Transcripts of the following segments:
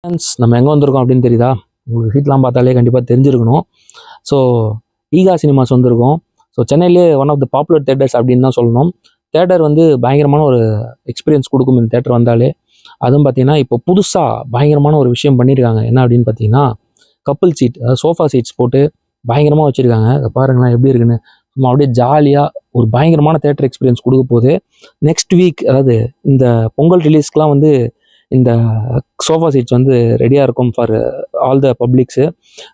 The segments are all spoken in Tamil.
ஃப்ரெண்ட்ஸ், நம்ம எங்கே வந்திருக்கோம் அப்படின்னு தெரியுதா? உங்களுக்கு சீட்லாம் பார்த்தாலே கண்டிப்பாக தெரிஞ்சிருக்கணும். ஸோ ஈகா சினிமாஸ் வந்திருக்கோம். ஸோ சென்னையிலே one of the popular theatres அப்படின்னு தான் சொல்லணும். தேட்டர் வந்து பயங்கரமான ஒரு எக்ஸ்பீரியன்ஸ் கொடுக்கும் இந்த தேட்டர் வந்தாலே. அதுவும் பார்த்தீங்கன்னா இப்போ புதுசாக பயங்கரமான ஒரு விஷயம் பண்ணியிருக்காங்க. என்ன அப்படின்னு பார்த்தீங்கன்னா கப்புள் சீட், அதாவது சோஃபா சீட்ஸ் போட்டு பயங்கரமாக வச்சுருக்காங்க. அதை பாருங்களேன் எப்படி இருக்குன்னு. சும்மா அப்படியே ஜாலியாக ஒரு பயங்கரமான தேட்டர் எக்ஸ்பீரியன்ஸ் கொடுக்க போகுது. நெக்ஸ்ட் வீக், அதாவது இந்த பொங்கல் ரிலீஸ்க்கெலாம் வந்து இந்த சோஃபா சீட்ஸ் வந்து ரெடியாக இருக்கும் ஃபார் ஆல் த பப்ளிக்ஸு.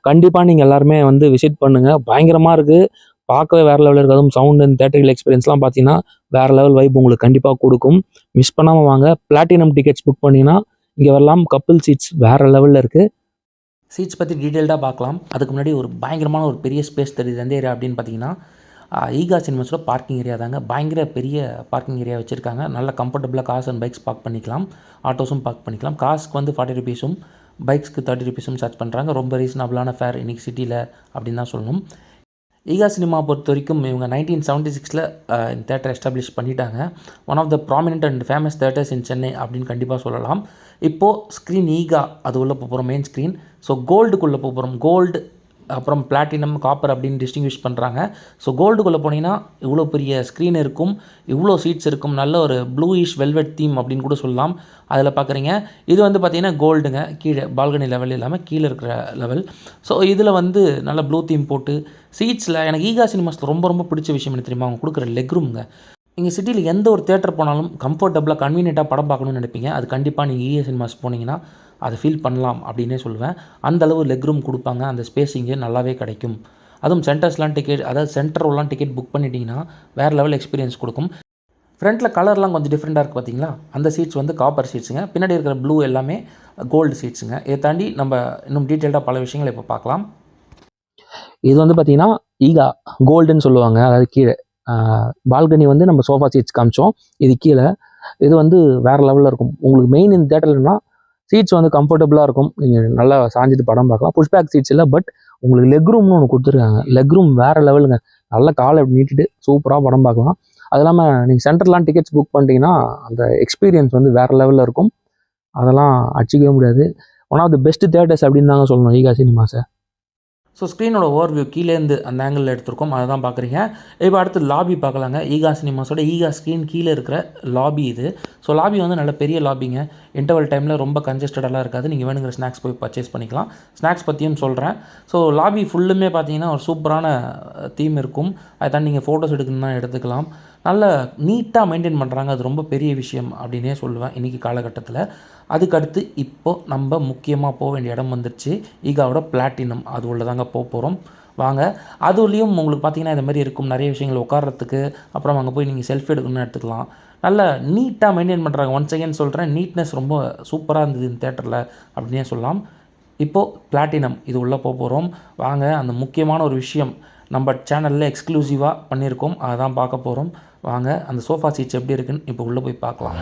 கண்டிப்பாக நீங்கள் எல்லாருமே வந்து விசிட் பண்ணுங்கள். பயங்கரமாக இருக்குது, பார்க்கவே வேறு லெவலில் இருக்குது. அதுவும் சவுண்ட் அண்ட் தேட்டரிக்கல் எக்ஸ்பீரியன்ஸ்லாம் பார்த்தீங்கன்னா வேறு லெவல் வைப் உங்களுக்கு கண்டிப்பாக கொடுக்கும். மிஸ் பண்ணாமல் வாங்க. பிளாட்டினம் டிக்கெட்ஸ் புக் பண்ணிங்கன்னா இங்கே வரலாம். கப்புள் சீட்ஸ் வேறு லெவலில் இருக்குது. சீட்ஸ் பற்றி டீட்டெயில்டாக பார்க்கலாம். அதுக்கு முன்னாடி ஒரு பயங்கரமான ஒரு பெரிய ஸ்பேஸ் தெரியுது. எந்த ஏரியா அப்படின்னு பார்த்தீங்கன்னா ஈகா சினிமாஸோட பார்க்கிங் ஏரியா தாங்க. பயங்கர பெரிய பார்க்கிங் ஏரியா வச்சுருக்காங்க. நல்ல கம்ஃபர்டபுளாக கார்ஸ் அண்ட் பைக்ஸ் பார்க் பண்ணிக்கலாம், ஆட்டோஸும் பார்க் பண்ணிக்கலாம். கார்ஸ்க்கு வந்து 40 ருபீஸும் பைக்ஸ்க்கு 30 ருபீஸும் சார்ஜ் பண்ணுறாங்க. ரொம்ப ரீசனபிளான ஃபேர் இன்றைக்கி சிட்டியில் அப்படின்னு தான் சொல்லணும். ஈகா சினிமா பொறுத்த வரைக்கும் இவங்க 1976 இந்த தேட்டர் எஸ்டாப்ளிஷ் பண்ணிட்டாங்க. One of the prominent and famous theatres in Chennai அப்படின்னு கண்டிப்பாக சொல்லலாம். இப்போது ஸ்க்ரீன் ஈகா அது உள்ளே போகிறோம், மெயின் ஸ்க்ரீன். ஸோ கோல்டுக்குள்ளே போகிறோம். கோல்டு அப்புறம் பிளாட்டினம், காப்பர் அப்படின்னு டிஸ்டிங்விஷ் பண்ணுறாங்க. ஸோ கோல்டுக்குள்ளே போனீங்கன்னா இவ்வளோ பெரிய ஸ்க்ரீன் இருக்கும், இவ்வளோ சீட்ஸ் இருக்கும். நல்ல ஒரு ப்ளூயிஷ் வெல்வெட் தீம் அப்படின்னு கூட சொல்லலாம். அதில் பார்க்குறீங்க. இது வந்து பார்த்திங்கன்னா கோல்டுங்க, கீழே பால்கனி லெவல் இல்லாமல் கீழே இருக்கிற லெவல். ஸோ இதில் வந்து நல்ல ப்ளூ தீம் போட்டு சீட்ஸில் எனக்கு ஈகா சினிமாஸில் ரொம்ப ரொம்ப பிடிச்ச விஷயம் என்ன தெரியுமா? அவங்க கொடுக்குற லெக் ரூம்ங்க. நீங்கள் சிட்டியில் எந்த ஒரு தேட்டர் போனாலும் கம்ஃபர்டபுளாக கன்வீனியண்ட்டாக படம் பார்க்கணுன்னு நினைப்பீங்க. அது கண்டிப்பாக நீங்கள் ஈகா சினிமாஸ் போனீங்கன்னா அதை ஃபீல் பண்ணலாம் அப்படின்னே சொல்லுவேன். அந்தளவு லெக் ரூம் கொடுப்பாங்க. அந்த ஸ்பேஸிங்கு நல்லாவே கிடைக்கும். அதுவும் சென்டர்ஸ்லாம் டிக்கெட், அதாவது சென்டர்லாம் டிக்கெட் புக் பண்ணிட்டீங்கன்னா வேறு லெவல் எக்ஸ்பீரியன்ஸ் கொடுக்கும். ஃப்ரண்ட்டில் கலர்லாம் கொஞ்சம் டிஃப்ரெண்ட்டாக இருக்குது பார்த்தீங்களா? அந்த சீட்ஸ் வந்து காப்பர் சீட்ஸுங்க. பின்னாடி இருக்கிற ப்ளூ எல்லாமே கோல்டு சீட்ஸுங்க. இதை தாண்டி நம்ம இன்னும் டீட்டெயில்டாக பல விஷயங்களை இப்போ பார்க்கலாம். இது வந்து பார்த்திங்கன்னா ஈகா கோல்டுன்னு சொல்லுவாங்க. அதாவது கீழே பால்கனி வந்து நம்ம சோஃபா சீட்ஸ் காமிச்சோம். இது கீழே. இது வந்து வேறு லெவலில் இருக்கும். உங்களுக்கு மெயின் இந்த தேட்டர்லன்னா சீட்ஸ் வந்து கம்ஃபர்டபுளாக இருக்கும். நீங்கள் நல்லா சாஞ்சிட்டு படம் பார்க்கலாம். புஷ்பேக் சீட்ஸ் இல்லை, பட் உங்களுக்கு லெக் ரூம்னு ஒன்று கொடுத்துருக்காங்க. லெக் ரூம் வேறு லெவலுங்க. நல்லா காலை நீட்டிட்டு சூப்பராக படம் பார்க்கலாம். அது இல்லாமல் நீங்கள் சென்டர்லாம் டிக்கெட்ஸ் புக் பண்ணிட்டீங்கன்னா அந்த எக்ஸ்பீரியன்ஸ் வந்து வேறு லெவலில் இருக்கும். அதெல்லாம் அடிச்சிக்கவே முடியாது. One of the best theatres அப்படின்னு தாங்க சொல்லணும் ஈகா சினிமாஸை. ஸோ ஸ்க்ரீனோட ஓவர்வியூ கீழேருந்து அந்த ஆங்கிளில் எடுத்திருக்கோம். அதை தான் பார்க்குறீங்க. இப்போ அடுத்து லாபி பார்க்கலாங்க. ஈகா சினிமாஸோட ஈகா ஸ்க்ரீன் கீழே இருக்கிற லாபி இது. ஸோ லாபி வந்து நல்ல பெரிய லாபிங்க. இன்டர்வல் டைமில் ரொம்ப கன்ஜஸ்டடெல்லாம் இருக்காது. நீங்கள் வேணுங்கிற ஸ்நாக்ஸ் போய் பர்ச்சேஸ் பண்ணிக்கலாம். ஸ்நாக்ஸ் பற்றியும் சொல்கிறேன். ஸோ லாபி ஃபுல்லுமே பார்த்தீங்கன்னா ஒரு சூப்பரான தீம் இருக்கும். அதை தான் நீங்கள் ஃபோட்டோஸ் எடுக்கணும்னா எடுத்துக்கலாம். நல்ல நீட்டாக மெயின்டைன் பண்ணுறாங்க. அது ரொம்ப பெரிய விஷயம் அப்படின்னே சொல்லுவேன் இன்றைக்கி காலகட்டத்தில். அதுக்கடுத்து இப்போது நம்ம முக்கியமாக போக வேண்டிய இடம் வந்துருச்சு. ஈகாவோட பிளாட்டினம் அது உள்ள தாங்க போகிறோம். வாங்க. அதுலேயும் உங்களுக்கு பார்த்திங்கன்னா இந்த மாதிரி இருக்கும் நிறைய விஷயங்கள் உட்காரத்துக்கு. அப்புறம் அங்கே போய் நீங்கள் செல்ஃபி எடுக்கணும்னு எடுத்துக்கலாம். நல்ல நீட்டாக மெயின்டைன் பண்ணுறாங்க. ஒன்ஸ் அகேன் சொல்கிறேன், நீட்னஸ் ரொம்ப சூப்பராக இருந்தது இந்த தேட்டரில் அப்படின்னே சொல்லலாம். இப்போது பிளாட்டினம் இது உள்ளே போகிறோம். வாங்க. அந்த முக்கியமான ஒரு விஷயம் நம்ம சேனலில் எக்ஸ்க்ளூசிவாக பண்ணியிருக்கோம். அதை தான் பார்க்க போகிறோம். வாங்க. அந்த சோஃபா சீட்ஸ் எப்படி இருக்குன்னு இப்போ உள்ளே போய் பார்க்கலாம்.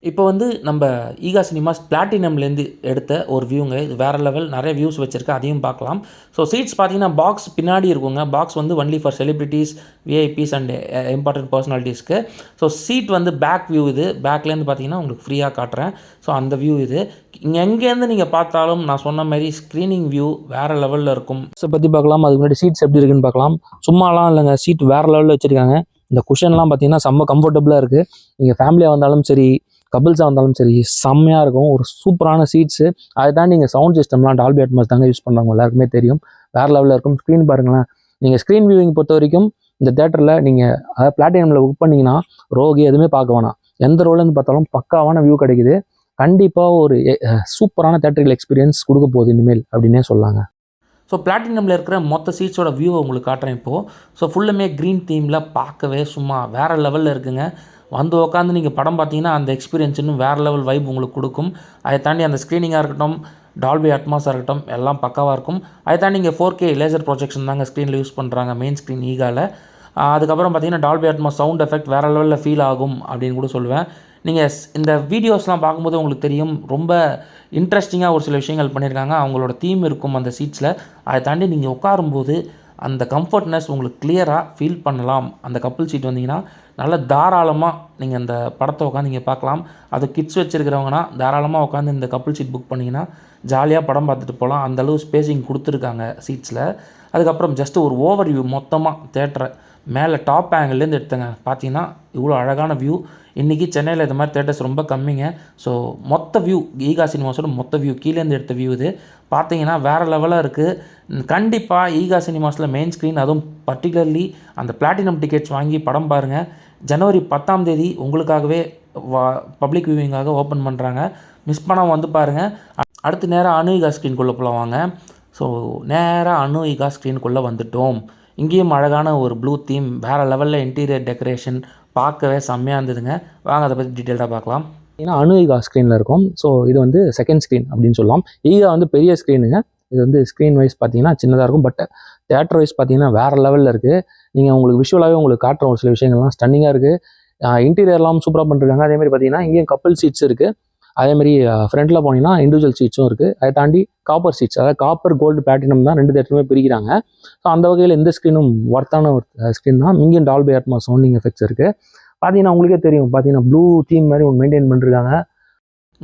இப்போ வந்து நம்ம ஈகா சினிமாஸ் பிளாட்டினம்லேருந்து எடுத்த ஒரு வியூங்க. இது வேறு லெவல். நிறைய வியூஸ் வச்சுருக்கேன், அதையும் பார்க்கலாம். ஸோ சீட்ஸ் பார்த்தீங்கன்னா பாக்ஸ் பின்னாடி இருக்குங்க. பாக்ஸ் வந்து only for celebrities, VIPs and important பர்சனாலிட்டிஸ்க்கு. ஸோ சீட் வந்து பேக் வியூ. இது பேக்லேருந்து பார்த்தீங்கன்னா உங்களுக்கு ஃப்ரீயாக காட்டுறேன். ஸோ அந்த வியூ இது. இங்கே எங்கேருந்து நீங்கள் பார்த்தாலும் நான் சொன்ன மாதிரி ஸ்க்ரீனிங் வியூ வேறு லெவலில் இருக்கும். ஸோ பற்றி பார்க்கலாம். அதுக்கு முன்னாடி சீட்ஸ் எப்படி இருக்குன்னு பார்க்கலாம். சும்மாலாம் இல்லைங்க, சீட் வேறு லெவலில் வச்சுருக்காங்க. இந்த குஷன்லாம் பார்த்தீங்கன்னா செம்ம கம்ஃபர்டபுளாக இருக்குது. நீங்கள் ஃபேமிலியாக வந்தாலும் சரி, கபிள்ஸாக வந்தாலும் சரி, செம்மையாக இருக்கும். ஒரு சூப்பரான சீட்ஸு. அதை தாண்டி நீங்கள் சவுண்ட் சிஸ்டம்லாம் டால்பி அட்மாஸ் தாங்க யூஸ் பண்ணுறாங்க. எல்லாருக்குமே தெரியும். வேறு லெவலில் இருக்கும். ஸ்க்ரீன் பாருங்களேன். நீங்கள் ஸ்க்ரீன் வியூவிங் பொறுத்த வரைக்கும் இந்த தேட்டரில் நீங்கள் அதாவது பிளாட்டினமில் புக் பண்ணிங்கன்னா ரோகி எதுவுமே பார்க்க வேணாம். எந்த ரோலேருந்து பார்த்தாலும் பக்காவான வியூ கிடைக்குது. கண்டிப்பாக ஒரு சூப்பரான தேட்டரில் எக்ஸ்பீரியன்ஸ் கொடுக்க போகுது இனிமேல் அப்படின்னே சொல்லாங்க. ஸோ பிளாட்டினமில் இருக்கிற மொத்த சீட்ஸோட வியூவை உங்களுக்கு காட்டுறேன் இப்போது. ஸோ ஃபுல்லுமே க்ரீன் தீமில் பார்க்கவே சும்மா வேறு லெவலில் இருக்குங்க. வந்து உட்காந்து நீங்கள் படம் பார்த்தீங்கன்னா அந்த எக்ஸ்பீரியன்ஸ் இன்னும் வேறு லெவல் வைப் உங்களுக்கு கொடுக்கும். அதை தாண்டி அந்த ஸ்க்ரீனிங்காக இருக்கட்டும், டால்பி அட்மாஸாக இருக்கட்டும், எல்லாம் பக்காவாக இருக்கும். அதை தாண்டி இங்கே 4K லேசர் ப்ரொஜெக்ஷன் தாங்க ஸ்க்ரீனில் யூஸ் பண்ணுறாங்க மெயின் ஸ்க்ரீன் ஈகாவில். அதுக்கப்புறம் பார்த்தீங்கன்னா டால்பி அட்மாஸ் சவுண்ட் எஃபெக்ட் வேறு லெவலில் ஃபீல் ஆகும் அப்படின்னு கூட சொல்லுவேன். நீங்கள் இந்த வீடியோஸ்லாம் பார்க்கும்போது உங்களுக்கு தெரியும், ரொம்ப இன்ட்ரெஸ்டிங்காக ஒரு சில விஷயங்கள் பண்ணியிருக்காங்க. அவங்களோட தீம் இருக்கும் அந்த சீட்ஸில். அதை தாண்டி நீங்கள் உட்காரும்போது அந்த கம்ஃபர்ட்னஸ் உங்களுக்கு கிளியராக ஃபீல் பண்ணலாம். அந்த கப்புள் சீட் வந்தீங்கன்னா நல்லா தாராளமாக நீங்கள் அந்த படத்தை உட்காந்து நீங்கள் பார்க்கலாம். அது கிட்ஸ் வச்சுருக்கிறவங்கன்னா தாராளமாக உட்காந்து இந்த கப்புள் சீட் புக் பண்ணிங்கன்னா ஜாலியாக படம் பார்த்துட்டு போகலாம். அந்தளவு ஸ்பேஸிங் கொடுத்துருக்காங்க சீட்ஸில். அதுக்கப்புறம் ஜஸ்ட்டு ஒரு ஓவர் வியூ மொத்தமாக தேட்டரை மேலே டாப் ஆங்கிள்லேருந்து எடுத்தங்க. பார்த்தீங்கன்னா இவ்வளோ அழகான வியூ. இன்றைக்கி சென்னையில் இது மாதிரி தேட்டர்ஸ் ரொம்ப கம்மிங்க. ஸோ மொத்த வியூ ஈகா சினிமாஸோட மொத்த வியூ கீழேருந்து எடுத்த வியூ இது. பார்த்தீங்கன்னா வேறு லெவலாக இருக்குது. கண்டிப்பாக ஈகா சினிமாஸில் மெயின் ஸ்க்ரீன், அதுவும் பர்டிகுலர்லி அந்த பிளாட்டினம் டிக்கெட்ஸ் வாங்கி படம் பாருங்கள். ஜனவரி 10ஆம் தேதி உங்களுக்காகவே பப்ளிக் வியூவிங்காக ஓப்பன் பண்ணுறாங்க. மிஸ் பண்ணாமல் வந்து பாருங்கள். அடுத்து நேராக அணு ஈகா ஸ்க்ரீனுக்குள்ளே போகலாம் வாங்க. ஸோ நேராக அணு ஈகா ஸ்க்ரீனுக்குள்ளே வந்துவிட்டோம். இங்கேயும் அழகான ஒரு ப்ளூ தீம், வேறு லெவலில் இன்டீரியர் டெக்கரேஷன் பார்க்கவே செம்மையாக இருந்ததுங்க. வாங்க அதை பற்றி டீட்டெயிலாக பார்க்கலாம். ஏன்னா அணு ஈகா ஸ்க்ரீனில் இருக்கும். ஸோ இது வந்து செகண்ட் ஸ்க்ரீன் அப்படின்னு சொல்லலாம். ஈகா வந்து பெரிய ஸ்க்ரீனுங்க. இது வந்து ஸ்க்ரீன் வைஸ் பார்த்தீங்கன்னா சின்னதாக இருக்கும். பட் தேட்டர் வைஸ் பார்த்தீங்கன்னா வேறு லெவலில் இருக்குது. நீங்கள் உங்களுக்கு விஷுவலாகவே உங்களுக்கு காட்டுற ஒரு சில விஷயங்கள்லாம் ஸ்டன்னிங்காக இருக்குது. இன்டீரியர்லாம் சூப்பராக பண்ணிருக்காங்க. அதேமாதிரி பார்த்தீங்கன்னா இங்கேயும் கப்பல் சீட்ஸ் இருக்குது. அதேமாதிரி ஃப்ரண்ட்டில் போனீங்கன்னா இண்டிவிஜுவல் சீட்ஸும் இருக்குது. அதை தாண்டி காப்பர் சீட்ஸ், அதாவது காப்பர், கோல்டு, பிளாட்டினம் தான் 2 தேட்டருமே பிரிக்கிறாங்க. ஸோ அந்த வகையில் இந்த ஸ்க்ரீனும் ஒர்த்தான ஒரு ஸ்க்ரீன் தான். இங்கேயும் டால்பி அட்மாஸ் சவுண்டிங் எஃபெக்ட்ஸ் இருக்குது. பார்த்தீங்கன்னா உங்களுக்கே தெரியும், பார்த்தீங்கன்னா ப்ளூ தீம் மாதிரி ஒன்று மெயின்டைன் பண்ணிருக்காங்க.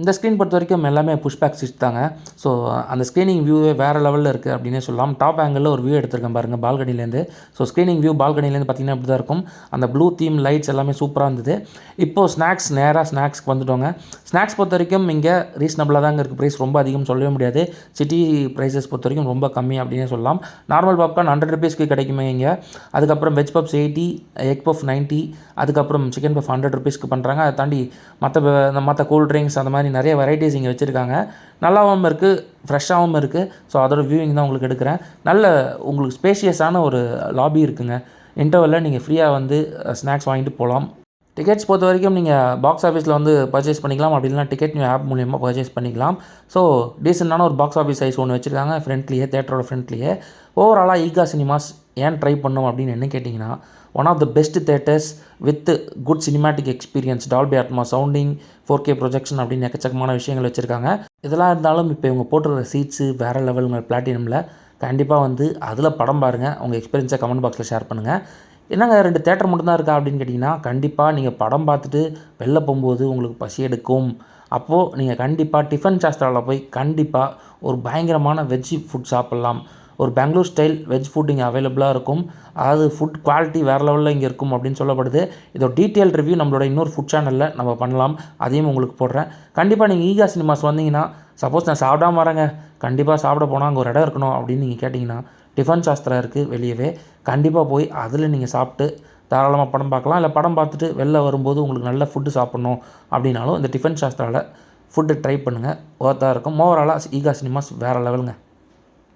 இந்த ஸ்க்ரீன் பொறுத்த வரைக்கும் எல்லாமே புஷ்பேக் சீட்ஸ் தாங்க. ஸோ அந்த ஸ்க்ரீனிங் வியூவே வேறு லெவலில் இருக்குது அப்படின்னே சொல்லலாம். டாப் ஆங்கிளில் ஒரு வியூ எடுத்திருக்கேன் பாருங்கள் பால்கனிலேருந்து. ஸோ ஸ்க்ரீனிங் வியூ பால்கனிலேருந்து பார்த்திங்கன்னா இப்படி தான் இருக்கும். அந்த ப்ளூ தீம் லைட்ஸ் எல்லாமே சூப்பராக இருந்தது. இப்போது ஸ்நாக்ஸ், நேராக ஸ்நாக்ஸ்க்கு வந்துட்டோங்க. ஸ்நாக்ஸ் பொறுத்த வரைக்கும் இங்கே ரீசனபிளாக தாங்க இருக்குது. ப்ரைஸ் ரொம்ப அதிகம் சொல்லவே முடியாது. சிட்டி ப்ரைஸஸ் பொறுத்த வரைக்கும் ரொம்ப கம்மி அப்படின்னே சொல்லலாம். நார்மல் பாப்கார்ன் 100 ருபீஸ்க்கு கிடைக்குமே இங்கே. அதுக்கப்புறம் வெஜ் பப்ஸ் 80, எக் பஃப் 90, அதுக்கப்புறம் சிக்கன் பஃப் 100 ருபீஸ்க்கு பண்ணுறாங்க. அதை தாண்டி மற்ற கூல் ட்ரிங்க்ஸ் அந்த மாதிரி நிறைய வெரைட்டிஸ் இங்கே வச்சுருக்காங்க. நல்லாவும் இருக்குது, ஃப்ரெஷ்ஷாகவும் இருக்குது. ஸோ அதோட வியூவிங் தான் உங்களுக்கு எடுக்கிறேன். நல்ல உங்களுக்கு ஸ்பேஷியஸான ஒரு லாபி இருக்குங்க. இன்டர்வலில் நீங்கள் ஃப்ரீயாக வந்து ஸ்நாக்ஸ் வாங்கிட்டு போகலாம். டிக்கெட்ஸ் பொறுத்த வரைக்கும் நீங்கள் பாக்ஸ் ஆஃபீஸில் வந்து பர்ச்சேஸ் பண்ணிக்கலாம். அப்படி இல்லைனா டிக்கெட் நியூ ஆப் மூலியமாக பர்ச்சேஸ் பண்ணிக்கலாம். ஸோ டீசெண்டான ஒரு பாக்ஸ் ஆஃபீஸ் சைஸ் ஒன்று வச்சுருக்காங்க ஃப்ரண்ட்லேயே, தேட்டரோட ஃப்ரண்ட்லேயே. ஓவராலாக ஈகா சினிமாஸ் ஏன் ட்ரை பண்ணோம் அப்படின்னு என்ன கேட்டிங்கன்னா, one of the best theatres with good cinematic experience, Dolby Atmos sounding, 4K projection அப்படின்னு எக்கச்சக்கமான விஷயங்கள் வச்சுருக்காங்க. இதெல்லாம் இருந்தாலும் இப்போ இவங்க போட்டுருக்கிற சீட்ஸு வேறு லெவலுங்க. பிளாட்டினமில் கண்டிப்பாக வந்து அதில் படம் பாருங்கள். உங்கள் எக்ஸ்பீரியன்ஸை கமெண்ட் பாக்ஸில் ஷேர் பண்ணுங்கள். என்னங்க 2 தேட்டர் மட்டும்தான் இருக்கா அப்படின்னு கேட்டிங்கன்னா, கண்டிப்பாக நீங்கள் படம் பார்த்துட்டு வெளில போகும்போது உங்களுக்கு பசி எடுக்கும். அப்போது நீங்கள் கண்டிப்பாக டிஃபன் சாஸ்திராவில் போய் கண்டிப்பாக ஒரு பயங்கரமான வெஜ் ஃபுட் சாப்பிட்லாம். ஒரு பெங்களூர் ஸ்டைல் வெஜ் ஃபுட் இங்கே அவைலபிளாக இருக்கும். அதாவது ஃபுட் குவாலிட்டி வேறு லெவலில் இங்கே இருக்கும் அப்படின்னு சொல்லப்படுது. இதோட டீட்டெயில் ரிவ்யூ நம்மளோட இன்னொரு ஃபுட் சேனலில் நம்ம பண்ணலாம். அதையும் உங்களுக்கு போடுறேன். கண்டிப்பாக நீங்கள் ஈகா சினிமாஸ் வந்தீங்கன்னா, சப்போஸ் நான் சாப்பிடாம வரேங்க, கண்டிப்பாக சாப்பிட போனால் அங்கே ஒரு இடம் இருக்கணும் அப்படின்னு நீங்கள் கேட்டிங்கன்னா, டிஃபன் சாஸ்திரா இருக்குது வெளியவே. கண்டிப்பாக போய் அதில் நீங்கள் சாப்பிட்டு தாராளமாக படம் பார்க்கலாம். இல்லை படம் பார்த்துட்டு வெளில வரும்போது உங்களுக்கு நல்ல ஃபுட்டு சாப்பிட்ணும் அப்படின்னாலும் இந்த டிஃபன் சாஸ்திராவில் ஃபுட்டு ட்ரை பண்ணுங்கள். ஒர்த்தாக இருக்கும். ஓவராலாக ஈகா சினிமாஸ் வேறு லெவலுங்க.